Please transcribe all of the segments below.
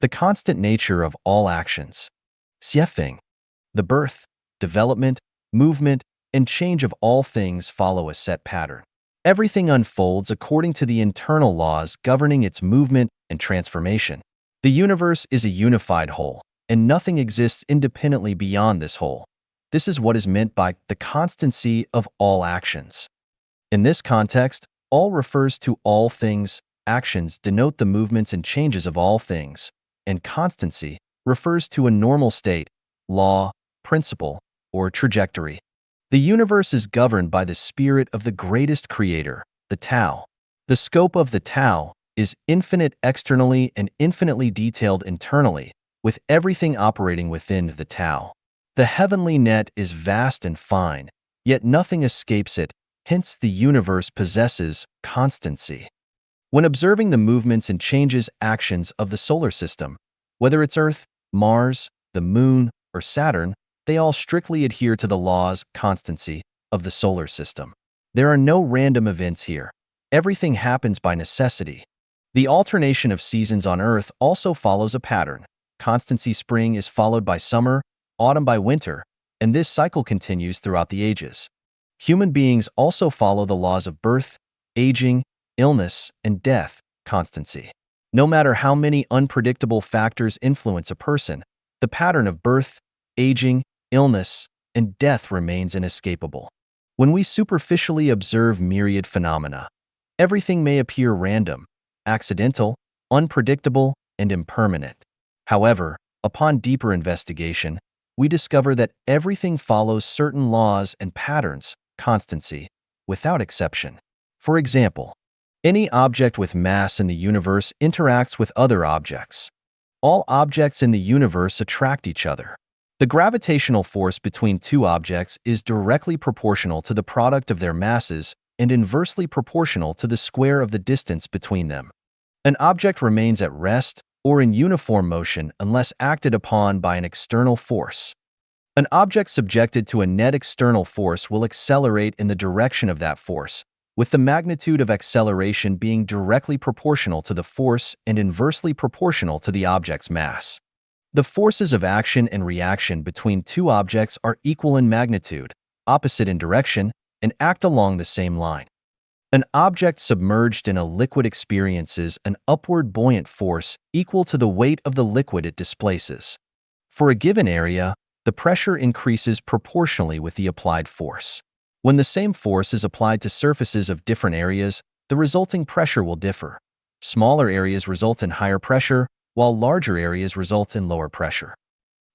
The constant nature of all actions. Xiefeng. The birth, development, movement, and change of all things follow a set pattern. Everything unfolds according to the internal laws governing its movement and transformation. The universe is a unified whole, and nothing exists independently beyond this whole. This is what is meant by the constancy of all actions. In this context, all refers to all things. Actions denote the movements and changes of all things, and constancy refers to a normal state, law, principle, or trajectory. The universe is governed by the spirit of the greatest creator, the Tao. The scope of the Tao is infinite externally and infinitely detailed internally, with everything operating within the Tao. The heavenly net is vast and fine, yet nothing escapes it, hence the universe possesses constancy. When observing the movements and changes actions of the solar system, whether it's Earth, Mars, the Moon, or Saturn, they all strictly adhere to the laws, constancy, of the solar system. There are no random events here. Everything happens by necessity. The alternation of seasons on Earth also follows a pattern. Constancy spring is followed by summer, autumn by winter, and this cycle continues throughout the ages. Human beings also follow the laws of birth, aging, illness, and death, constancy. No matter how many unpredictable factors influence a person, the pattern of birth, aging, illness, and death remains inescapable. When we superficially observe myriad phenomena, everything may appear random, accidental, unpredictable, and impermanent. However, upon deeper investigation, we discover that everything follows certain laws and patterns, constancy, without exception. For example, any object with mass in the universe interacts with other objects. All objects in the universe attract each other. The gravitational force between two objects is directly proportional to the product of their masses and inversely proportional to the square of the distance between them. An object remains at rest or in uniform motion unless acted upon by an external force. An object subjected to a net external force will accelerate in the direction of that force, with the magnitude of acceleration being directly proportional to the force and inversely proportional to the object's mass. The forces of action and reaction between two objects are equal in magnitude, opposite in direction, and act along the same line. An object submerged in a liquid experiences an upward buoyant force equal to the weight of the liquid it displaces. For a given area, the pressure increases proportionally with the applied force. When the same force is applied to surfaces of different areas, the resulting pressure will differ. Smaller areas result in higher pressure, while larger areas result in lower pressure.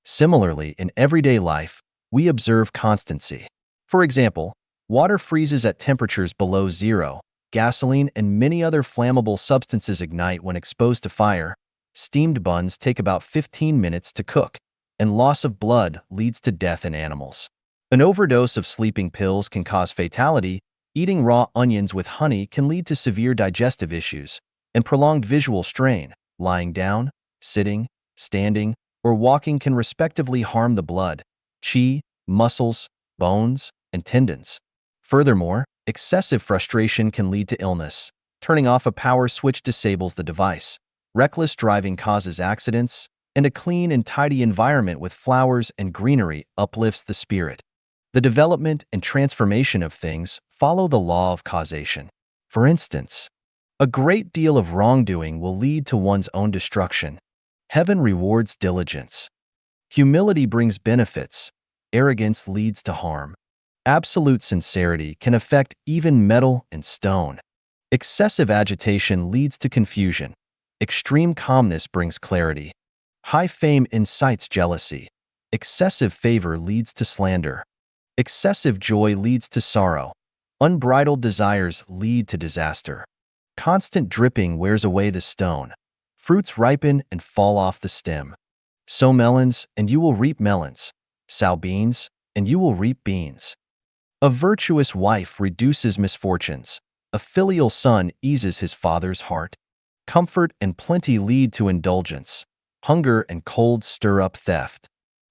Similarly, in everyday life, we observe constancy. For example, water freezes at temperatures below zero, gasoline and many other flammable substances ignite when exposed to fire, steamed buns take about 15 minutes to cook, and loss of blood leads to death in animals. An overdose of sleeping pills can cause fatality, eating raw onions with honey can lead to severe digestive issues, and prolonged visual strain, lying down, sitting, standing, or walking can respectively harm the blood, qi, muscles, bones, and tendons. Furthermore, excessive frustration can lead to illness. Turning off a power switch disables the device. Reckless driving causes accidents, and a clean and tidy environment with flowers and greenery uplifts the spirit. The development and transformation of things follow the law of causation. For instance, a great deal of wrongdoing will lead to one's own destruction. Heaven rewards diligence. Humility brings benefits. Arrogance leads to harm. Absolute sincerity can affect even metal and stone. Excessive agitation leads to confusion. Extreme calmness brings clarity. High fame incites jealousy. Excessive favor leads to slander. Excessive joy leads to sorrow. Unbridled desires lead to disaster. Constant dripping wears away the stone. Fruits ripen and fall off the stem. Sow melons, and you will reap melons. Sow beans, and you will reap beans. A virtuous wife reduces misfortunes. A filial son eases his father's heart. Comfort and plenty lead to indulgence. Hunger and cold stir up theft.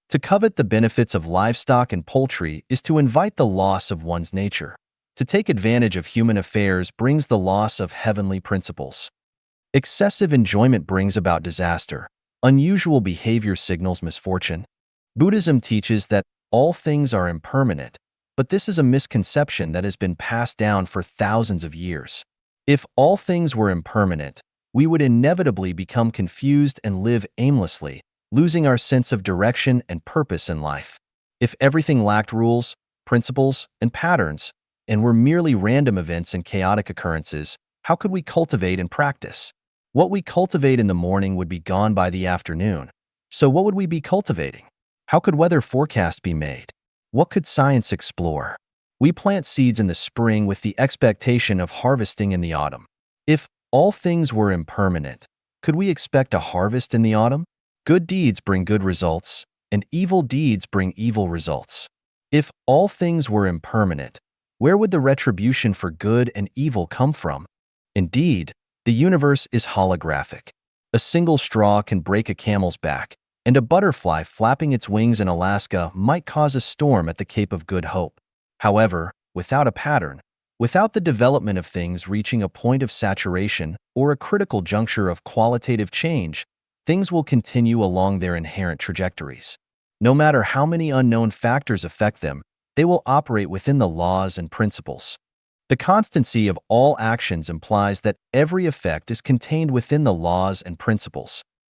To covet the benefits of livestock and poultry is to invite the loss of one's nature. To take advantage of human affairs brings the loss of heavenly principles. Excessive enjoyment brings about disaster. Unusual behavior signals misfortune. Buddhism teaches that all things are impermanent, but this is a misconception that has been passed down for thousands of years. If all things were impermanent, we would inevitably become confused and live aimlessly, losing our sense of direction and purpose in life. If everything lacked rules, principles, and patterns, and were merely random events and chaotic occurrences, how could we cultivate and practice? What we cultivate in the morning would be gone by the afternoon. So what would we be cultivating? How could weather forecasts be made? What could science explore? We plant seeds in the spring with the expectation of harvesting in the autumn. If all things were impermanent, could we expect a harvest in the autumn? Good deeds bring good results, and evil deeds bring evil results. If all things were impermanent, where would the retribution for good and evil come from? Indeed, the universe is holographic. A single straw can break a camel's back, and a butterfly flapping its wings in Alaska might cause a storm at the Cape of Good Hope. However, without a pattern, without the development of things reaching a point of saturation or a critical juncture of qualitative change, things will continue along their inherent trajectories. No matter how many unknown factors affect them, they will operate within the laws and principles. The constancy of all actions implies that every effect is contained within the laws and principles.